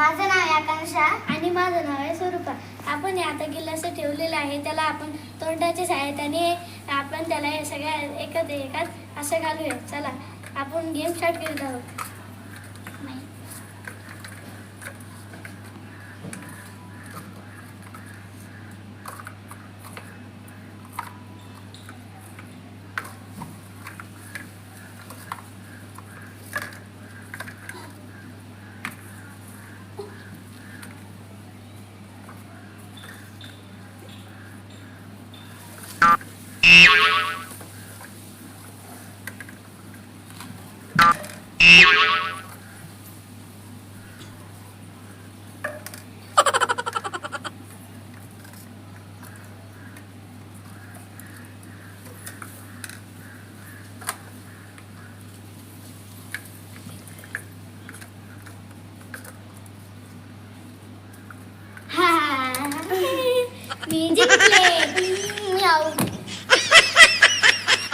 माझं नाव आहे आकांक्षा आणि माझं नाव आहे स्वरूपा. आपण हे आता गिलास ठेवलेलं आहे, त्याला आपण तोंडाच्या सहाय्याने आपण त्याला हे सगळ्या एकात असं घालूया. चला आपण गेम स्टार्ट करीत आहोत. मी जिंकले.